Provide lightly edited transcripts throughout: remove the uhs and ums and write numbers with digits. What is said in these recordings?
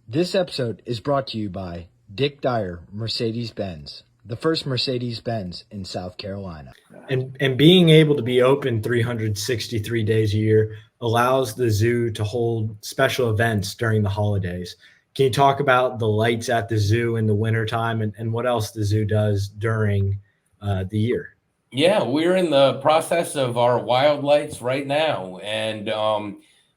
This episode is brought to you by Dick Dyer Mercedes-Benz, the first Mercedes-Benz in South Carolina. And being able to be open 363 days a year allows the zoo to hold special events during the holidays. Can you talk about the lights at the zoo in the wintertime and what else the zoo does during the year? Yeah, we're in the process of our wild lights right now. And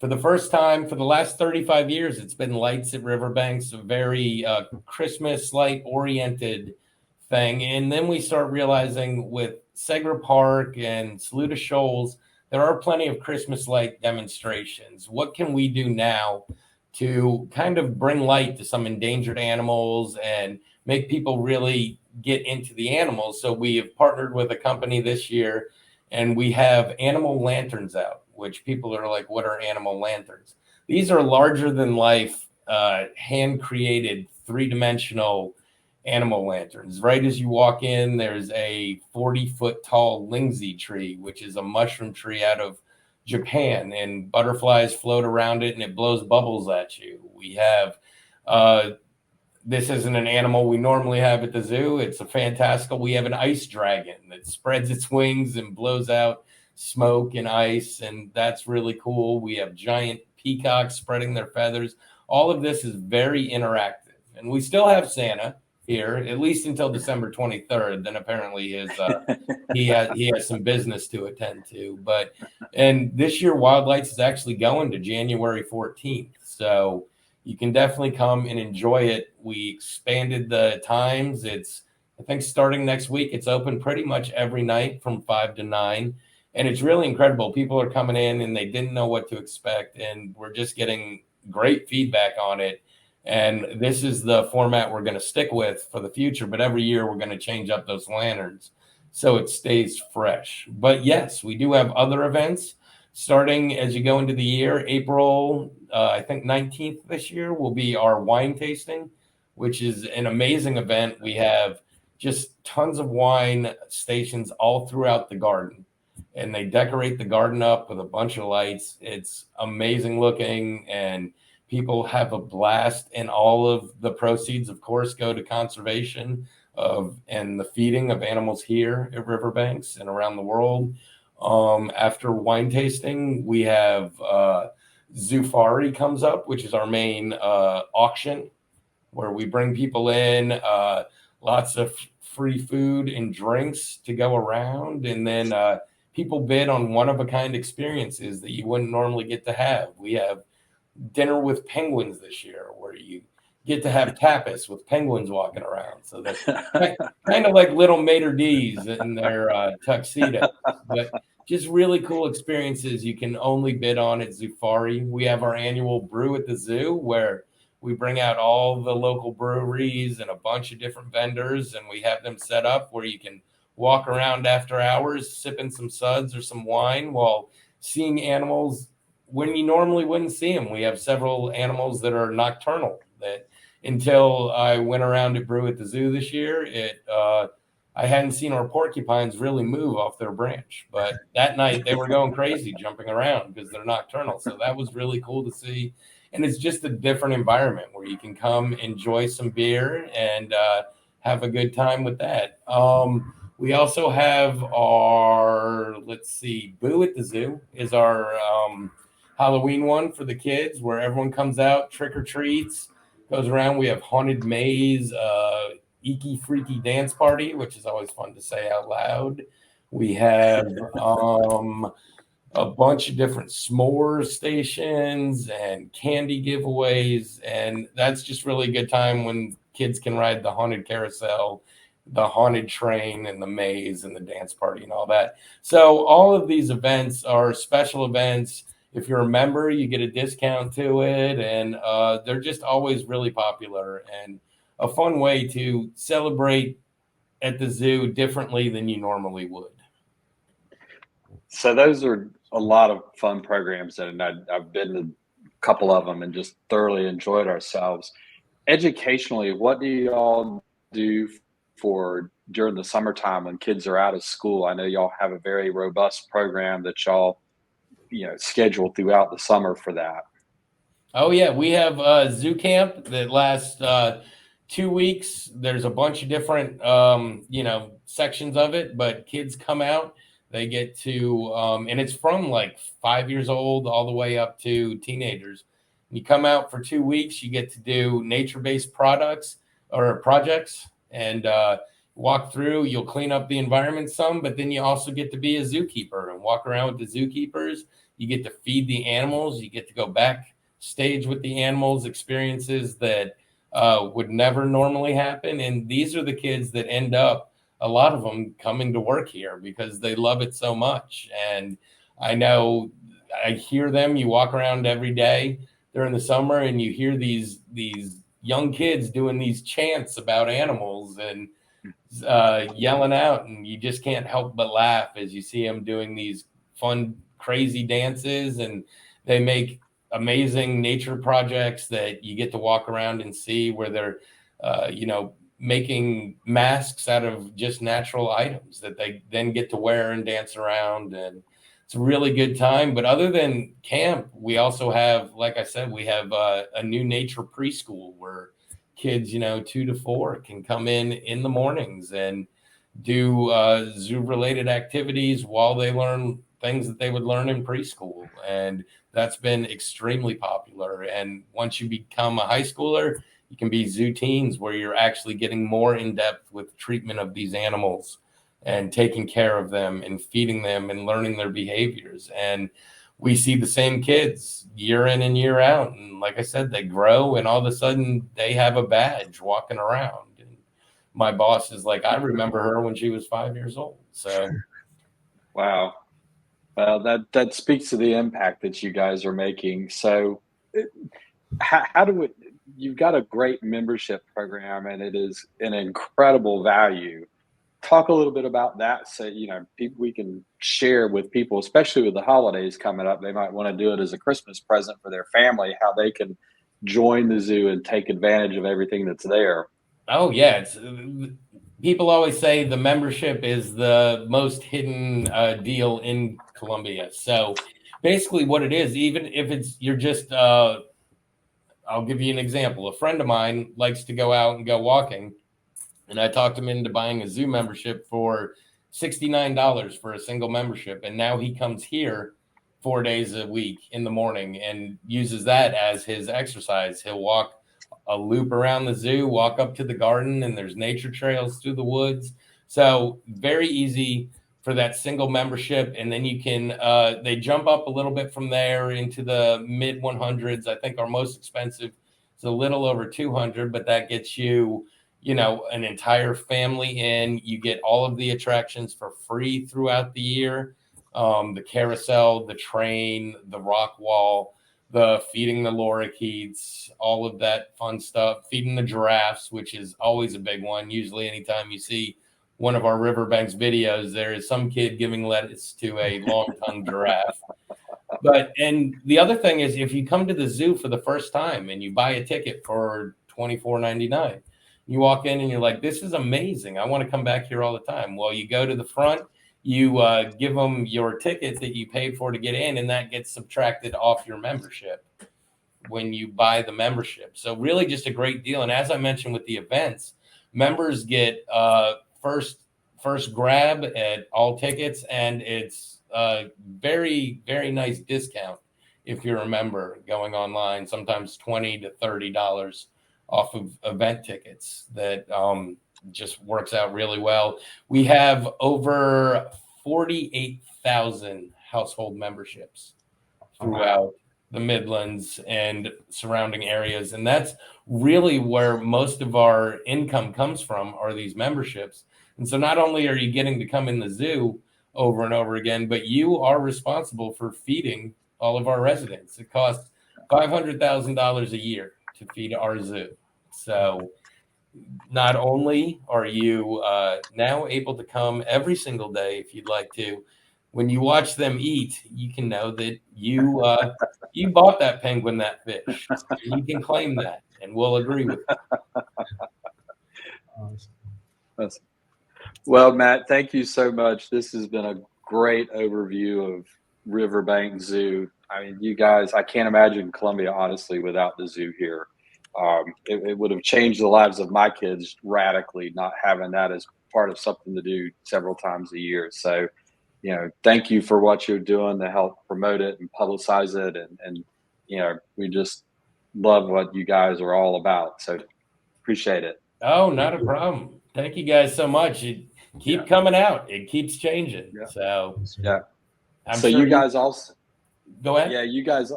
for the first time, for the last 35 years, it's been lights at Riverbanks, a very Christmas light oriented thing. And then we start realizing with Segra Park and Saluda Shoals, there are plenty of Christmas light demonstrations. What can we do now to kind of bring light to some endangered animals and make people really get into the animals? So we have partnered with a company this year, and we have animal lanterns out, which people are like, what are animal lanterns? These are larger than life, hand created 3-dimensional animal lanterns. Right as you walk in, there's a 40-foot tall lingzi tree, which is a mushroom tree out of Japan, and butterflies float around it and it blows bubbles at you. We have this isn't an animal we normally have at the zoo. It's a fantastical. We have an ice dragon that spreads its wings and blows out smoke and ice, and that's really cool. We have giant peacocks spreading their feathers. All of this is very interactive, and we still have Santa here at least until December 23rd. Then apparently he has some business to attend to. And this year Wildlights is actually going to January 14th, so you can definitely come and enjoy it. We expanded the times. It's, I think, starting next week, it's open pretty much every night from 5 to 9. And it's really incredible. People are coming in and they didn't know what to expect. And we're just getting great feedback on it. And this is the format we're going to stick with for the future. But every year we're going to change up those lanterns so it stays fresh. But yes, we do have other events starting as you go into the year. April, I think 19th this year will be our wine tasting, which is an amazing event. We have just tons of wine stations all throughout the garden, and they decorate the garden up with a bunch of lights. It's amazing looking, and people have a blast. And all of the proceeds, of course, go to conservation and the feeding of animals here at Riverbanks and around the world. After wine tasting, we have Zoofari comes up, which is our main auction, where we bring people in, lots of free food and drinks to go around, and then people bid on one-of-a-kind experiences that you wouldn't normally get to have. We have dinner with penguins this year, where you get to have tapas with penguins walking around. So that's kind of like little maitre d's in their tuxedo, but just really cool experiences you can only bid on at Zoofari. We have our annual brew at the zoo, where we bring out all the local breweries and a bunch of different vendors, and we have them set up where you can walk around after hours sipping some suds or some wine while seeing animals when you normally wouldn't see them. We have several animals that are nocturnal that, until I went around to brew at the zoo this year, I hadn't seen our porcupines really move off their branch, but that night they were going crazy jumping around because they're nocturnal. So that was really cool to see. And it's just a different environment where you can come enjoy some beer and have a good time with that. We also have our, Boo at the Zoo is our Halloween one for the kids, where everyone comes out, trick or treats, goes around. We have haunted maze, Eeky Freaky Dance Party, which is always fun to say out loud. We have a bunch of different s'mores stations and candy giveaways, and that's just really a good time when kids can ride the haunted carousel, the haunted train, and the maze and the dance party and all that. So all of these events are special events. If you're a member, you get a discount to it, and they're just always really popular and a fun way to celebrate at the zoo differently than you normally would. So those are a lot of fun programs, and I've been to a couple of them and just thoroughly enjoyed ourselves. Educationally, what do y'all do for during the summertime when kids are out of school? I know y'all have a very robust program that y'all schedule throughout the summer for that. Oh yeah, we have zoo camp that lasts 2 weeks. There's a bunch of different sections of it, but kids come out. They get to and it's from like 5 years old all the way up to teenagers. You come out for 2 weeks. You get to do nature-based products or projects and walk through. You'll clean up the environment some, but then you also get to be a zookeeper and walk around with the zookeepers. You get to feed the animals. You get to go back stage with the animals, experiences that would never normally happen. And these are the kids that end up, a lot of them, coming to work here because they love it so much. And I know I hear them. You walk around every day during the summer and you hear these young kids doing these chants about animals and yelling out, and you just can't help but laugh as you see them doing these fun, crazy dances, and they make amazing nature projects that you get to walk around and see where they're, making masks out of just natural items that they then get to wear and dance around. And it's a really good time. But other than camp, we also have, like I said, we have a new nature preschool where kids, 2 to 4 can come in the mornings and do zoo related activities while they learn things that they would learn in preschool. And that's been extremely popular. And once you become a high schooler, you can be zoo teens where you're actually getting more in depth with treatment of these animals and taking care of them and feeding them and learning their behaviors. And we see the same kids year in and year out. And like I said, they grow and all of a sudden they have a badge walking around. And my boss is like, I remember her when she was 5 years old. So, Wow. Well, that speaks to the impact that you guys are making. So, how do it? You've got a great membership program, and it is an incredible value. Talk a little bit about that, so we can share with people, especially with the holidays coming up. They might want to do it as a Christmas present for their family. How they can join the zoo and take advantage of everything that's there. oh, yeah. People always say the membership is the most hidden deal in Colombia. So basically, what it is, even if you're just, I'll give you an example. A friend of mine likes to go out and go walking, and I talked him into buying a zoo membership for $69 for a single membership. And now he comes here 4 days a week in the morning and uses that as his exercise. He'll walk a loop around the zoo, walk up to the garden, and there's nature trails through the woods. So very easy for that single membership. And then you can, they jump up a little bit from there into the mid 100s. I think our most expensive is a little over 200, but that gets you, an entire family in. You get all of the attractions for free throughout the year. The carousel, the train, the rock wall, the feeding the lorikeets, all of that fun stuff, feeding the giraffes, which is always a big one. Usually anytime you see one of our Riverbanks videos, there is some kid giving lettuce to a long-tongued giraffe. And the other thing is, if you come to the zoo for the first time and you buy a ticket for $24.99, you walk in and you're like, this is amazing. I want to come back here all the time. Well, you go to the front, you give them your ticket that you paid for to get in, and that gets subtracted off your membership when you buy the membership. So really just a great deal. And as I mentioned with the events, members get first grab at all tickets, and it's a very, very nice discount if you remember going online, sometimes $20 to $30 off of event tickets. That just works out really well. We have over 48,000 household memberships throughout the Midlands and surrounding areas. And that's really where most of our income comes from, are these memberships. And so not only are you getting to come in the zoo over and over again, but you are responsible for feeding all of our residents. It costs $500,000 a year to feed our zoo. So not only are you now able to come every single day if you'd like to, when you watch them eat, you can know that you bought that penguin, that fish. You can claim that, and we'll agree with it. Awesome. Well, Matt, thank you so much. This has been a great overview of Riverbanks Zoo. I mean, you guys, I can't imagine Columbia, honestly, without the zoo here. It would have changed the lives of my kids radically, not having that as part of something to do several times a year. So, thank you for what you're doing to help promote it and publicize it. And we just love what you guys are all about. So appreciate it. Oh, not a problem. Thank you guys so much. It keep coming out. It keeps changing. Yeah. So Yeah. I'm So sure you guys also, go ahead. yeah, you guys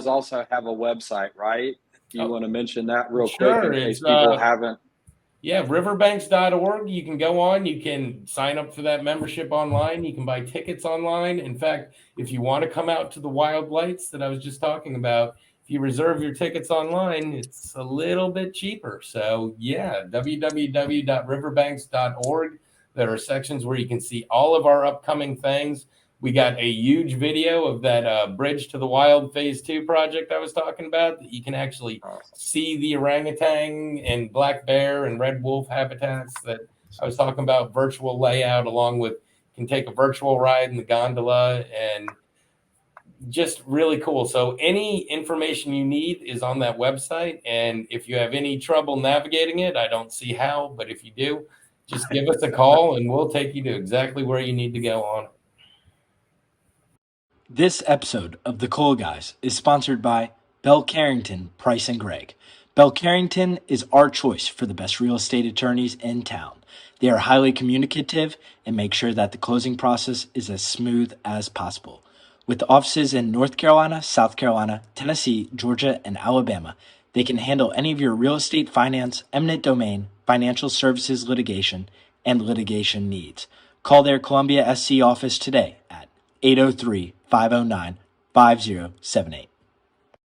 also have a website, right? Do you want to mention that real quick in case people haven't? Yeah, riverbanks.org. You can go on. You can sign up for that membership online. You can buy tickets online. In fact, if you want to come out to the wild lights that I was just talking about, if you reserve your tickets online, it's a little bit cheaper. So yeah, www.riverbanks.org. There are sections where you can see all of our upcoming things. We got a huge video of that Bridge to the Wild Phase 2 project I was talking about, that you can actually see the orangutan and black bear and red wolf habitats that I was talking about, virtual layout, along with can take a virtual ride in the gondola, and just really cool. So any information you need is on that website. And if you have any trouble navigating it, I don't see how, but if you do, just give us a call and we'll take you to exactly where you need to go on it. This episode of The Cool Guys is sponsored by Bell Carrington, Price and Gregg. Bell Carrington is our choice for the best real estate attorneys in town. They are highly communicative and make sure that the closing process is as smooth as possible. With offices in North Carolina, South Carolina, Tennessee, Georgia, and Alabama, they can handle any of your real estate finance, eminent domain, financial services litigation, and litigation needs. Call their Columbia SC office today at 803-509-5078.